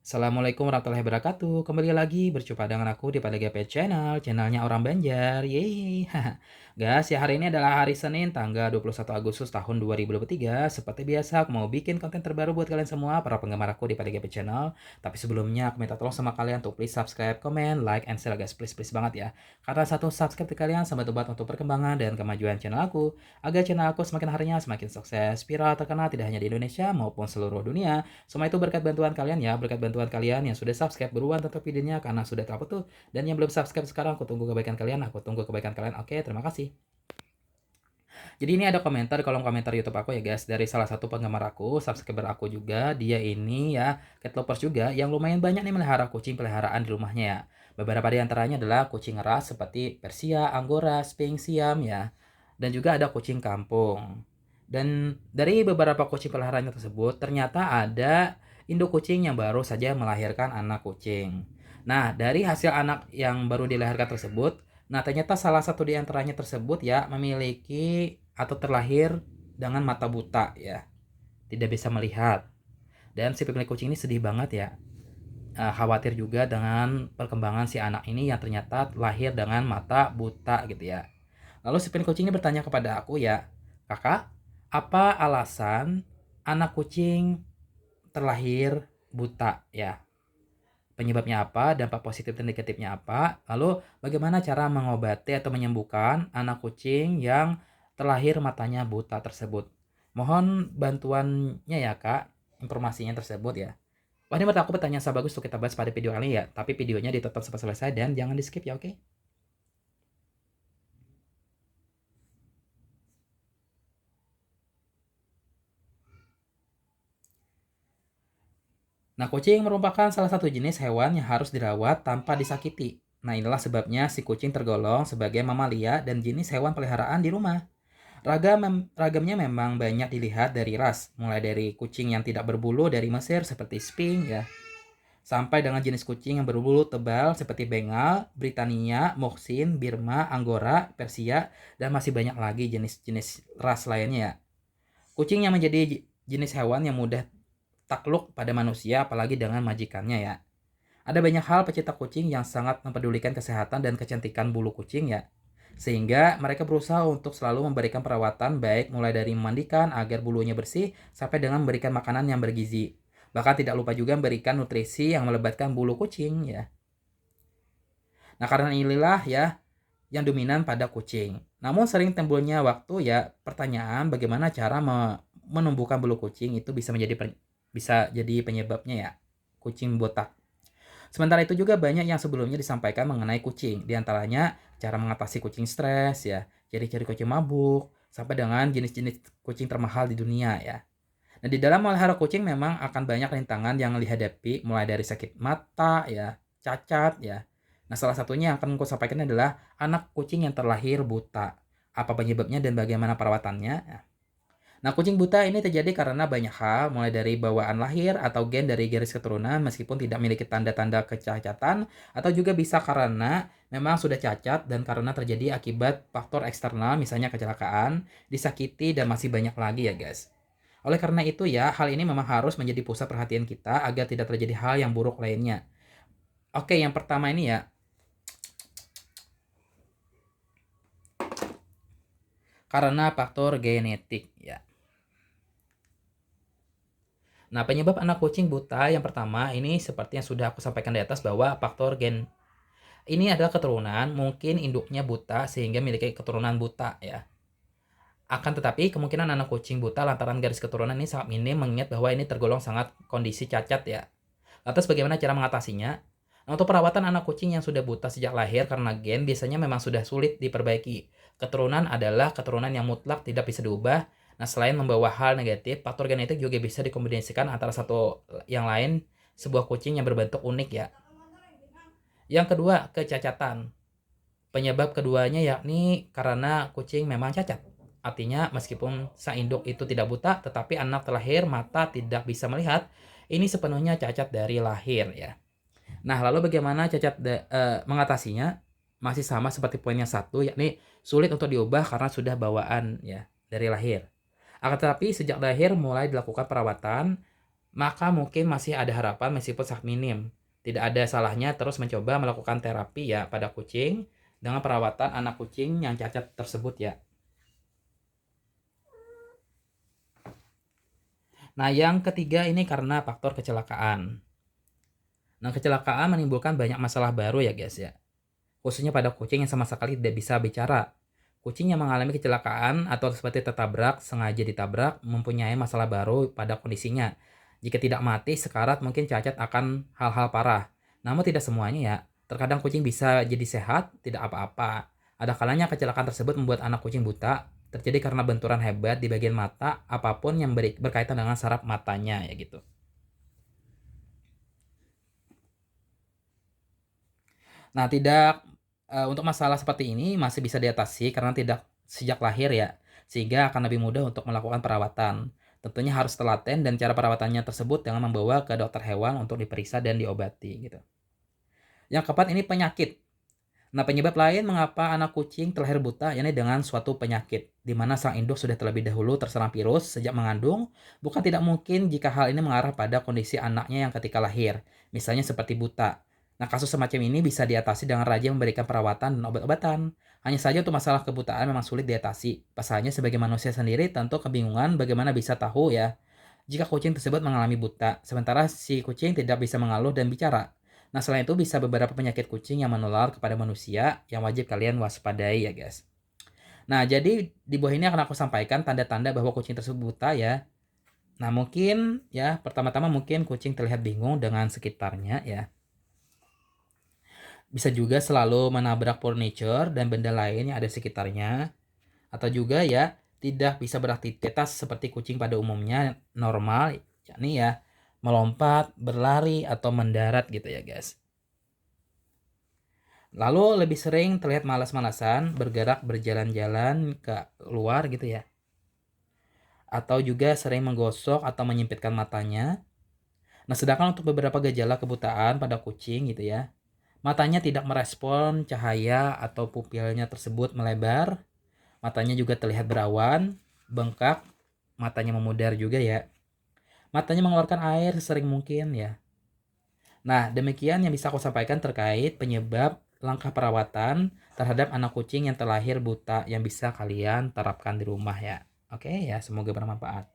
Assalamualaikum warahmatullahi wabarakatuh. Kembali lagi berjumpa dengan aku di pada GP Channel, channelnya orang Banjar. Yeay. Guys, ya hari ini adalah hari Senin tanggal 21 Agustus tahun 2023. Seperti biasa, aku mau bikin konten terbaru buat kalian semua, para penggemar aku di pada GP Channel. Tapi sebelumnya, aku minta tolong sama kalian untuk please subscribe, comment, like, and share guys. Please banget ya. Karena satu subscribe di kalian sama banget untuk perkembangan dan kemajuan channel aku. Agar channel aku semakin harinya semakin sukses, viral, terkenal tidak hanya di Indonesia maupun seluruh dunia. Semua itu berkat bantuan kalian ya, berkat bantuan kalian yang sudah subscribe beruan tonton videonya karena sudah terupload tuh. Dan yang belum subscribe sekarang aku tunggu kebaikan kalian, aku tunggu kebaikan kalian. Oke, terima kasih. Jadi ini ada komentar di kolom komentar YouTube aku ya guys, dari salah satu penggemar aku, subscriber aku juga. Dia ini ya cat lovers juga yang lumayan banyak nih melihara kucing peliharaan di rumahnya ya. Beberapa di antaranya adalah kucing ras seperti Persia, Angora, Sphinx, Siam ya. Dan juga ada kucing kampung. Dan dari beberapa kucing peliharaannya tersebut, ternyata ada induk kucing yang baru saja melahirkan anak kucing. Nah, dari hasil anak yang baru dilahirkan tersebut, nah ternyata salah satu di antaranya tersebut ya memiliki atau terlahir dengan mata buta ya, tidak bisa melihat. Dan si pemilik kucing ini sedih banget ya. Khawatir juga dengan perkembangan si anak ini yang ternyata lahir dengan mata buta gitu ya. Lalu si pemilik kucing ini bertanya kepada aku ya, "Kakak, apa alasan anak kucing terlahir buta ya? Penyebabnya apa, dampak positif dan negatifnya apa, lalu bagaimana cara mengobati atau menyembuhkan anak kucing yang terlahir matanya buta tersebut. Mohon bantuannya ya Kak, informasinya tersebut ya. Wah ini menurut aku pertanyaan sangat bagus untuk kita bahas pada video kali ya, tapi videonya ditonton sampai selesai dan jangan di skip ya, oke? Nah, kucing merupakan salah satu jenis hewan yang harus dirawat tanpa disakiti. Nah, inilah sebabnya si kucing tergolong sebagai mamalia dan jenis hewan peliharaan di rumah. Ragamnya memang banyak dilihat dari ras, mulai dari kucing yang tidak berbulu dari Mesir seperti Sphinx ya, sampai dengan jenis kucing yang berbulu tebal seperti Bengal, Britania, Moxin, Birma, Angora, Persia, dan masih banyak lagi jenis-jenis ras lainnya ya. Kucing yang menjadi jenis hewan yang mudah takluk pada manusia apalagi dengan majikannya ya. Ada banyak hal pecinta kucing yang sangat mempedulikan kesehatan dan kecantikan bulu kucing ya. Sehingga mereka berusaha untuk selalu memberikan perawatan baik mulai dari memandikan agar bulunya bersih sampai dengan memberikan makanan yang bergizi. Bahkan tidak lupa juga memberikan nutrisi yang melebatkan bulu kucing ya. Nah, karena inilah ya yang dominan pada kucing. Namun sering timbulnya waktu ya pertanyaan bagaimana cara menumbuhkan bulu kucing itu bisa jadi penyebabnya ya kucing botak. Sementara itu juga banyak yang sebelumnya disampaikan mengenai kucing, di antaranya cara mengatasi kucing stres ya, ciri-ciri kucing mabuk, sampai dengan jenis-jenis kucing termahal di dunia ya. Nah, di dalam melihara kucing memang akan banyak rintangan yang dihadapi mulai dari sakit mata ya, cacat ya. Nah, salah satunya yang akan aku sampaikan adalah anak kucing yang terlahir buta. Apa penyebabnya dan bagaimana perawatannya? Nah, kucing buta ini terjadi karena banyak hal, mulai dari bawaan lahir atau gen dari garis keturunan meskipun tidak memiliki tanda-tanda kecacatan, atau juga bisa karena memang sudah cacat dan karena terjadi akibat faktor eksternal misalnya kecelakaan, disakiti, dan masih banyak lagi ya guys. Oleh karena itu ya, hal ini memang harus menjadi pusat perhatian kita agar tidak terjadi hal yang buruk lainnya. Oke, yang pertama ini ya, karena faktor genetik ya. Nah, penyebab anak kucing buta yang pertama ini seperti yang sudah aku sampaikan di atas bahwa faktor gen ini adalah keturunan, mungkin induknya buta sehingga memiliki keturunan buta ya. Akan tetapi kemungkinan anak kucing buta lantaran garis keturunan ini sangat minim mengingat bahwa ini tergolong sangat kondisi cacat ya. Lantas bagaimana cara mengatasinya? Nah, untuk perawatan anak kucing yang sudah buta sejak lahir karena gen biasanya memang sudah sulit diperbaiki. Keturunan adalah keturunan yang mutlak tidak bisa diubah. Nah, selain membawa hal negatif, faktor genetik juga bisa dikombinasikan antara satu yang lain sebuah kucing yang berbentuk unik ya. Yang kedua, kecacatan. Penyebab keduanya yakni karena kucing memang cacat. Artinya meskipun sang induk itu tidak buta, tetapi anak terlahir mata tidak bisa melihat, ini sepenuhnya cacat dari lahir ya. Nah, lalu bagaimana mengatasinya? Masih sama seperti poin yang satu, yakni sulit untuk diubah karena sudah bawaan ya dari lahir. Akan tetapi sejak lahir mulai dilakukan perawatan, maka mungkin masih ada harapan meskipun sangat minim. Tidak ada salahnya terus mencoba melakukan terapi ya pada kucing dengan perawatan anak kucing yang cacat tersebut ya. Nah, yang ketiga ini karena faktor kecelakaan. Nah, kecelakaan menimbulkan banyak masalah baru ya guys ya. Khususnya pada kucing yang sama sekali tidak bisa bicara. Kucing yang mengalami kecelakaan atau seperti tertabrak, sengaja ditabrak, mempunyai masalah baru pada kondisinya. Jika tidak mati, sekarat mungkin cacat akan hal-hal parah. Namun tidak semuanya ya. Terkadang kucing bisa jadi sehat, tidak apa-apa. Ada kalanya kecelakaan tersebut membuat anak kucing buta, terjadi karena benturan hebat di bagian mata, apapun yang berkaitan dengan saraf matanya ya gitu. Nah, untuk masalah seperti ini masih bisa diatasi karena tidak sejak lahir ya, sehingga akan lebih mudah untuk melakukan perawatan. Tentunya harus telaten dan cara perawatannya tersebut dengan membawa ke dokter hewan untuk diperiksa dan diobati gitu. Yang keempat ini penyakit. Nah, penyebab lain mengapa anak kucing terlahir buta yakni dengan suatu penyakit, di mana sang induk sudah terlebih dahulu terserang virus sejak mengandung, bukan tidak mungkin jika hal ini mengarah pada kondisi anaknya yang ketika lahir, misalnya seperti buta. Nah, kasus semacam ini bisa diatasi dengan rajin memberikan perawatan dan obat-obatan. Hanya saja untuk masalah kebutaan memang sulit diatasi. Pasalnya sebagai manusia sendiri tentu kebingungan bagaimana bisa tahu ya jika kucing tersebut mengalami buta, sementara si kucing tidak bisa mengeluh dan bicara. Nah, selain itu bisa beberapa penyakit kucing yang menular kepada manusia yang wajib kalian waspadai ya, guys. Nah, jadi di bawah ini akan aku sampaikan tanda-tanda bahwa kucing tersebut buta ya. Nah, mungkin ya, pertama-tama mungkin kucing terlihat bingung dengan sekitarnya ya. Bisa juga selalu menabrak furniture dan benda lain yang ada di sekitarnya. Atau juga ya, tidak bisa beraktivitas seperti kucing pada umumnya normal, yakni ya melompat, berlari, atau mendarat gitu ya guys. Lalu lebih sering terlihat malas-malasan, bergerak berjalan-jalan ke luar gitu ya. Atau juga sering menggosok atau menyempitkan matanya. Nah, sedangkan untuk beberapa gejala kebutaan pada kucing gitu ya, matanya tidak merespon cahaya atau pupilnya tersebut melebar, matanya juga terlihat berawan, bengkak, matanya memudar juga ya. Matanya mengeluarkan air sesering mungkin ya. Nah, demikian yang bisa aku sampaikan terkait penyebab langkah perawatan terhadap anak kucing yang terlahir buta yang bisa kalian terapkan di rumah ya. Oke ya, semoga bermanfaat.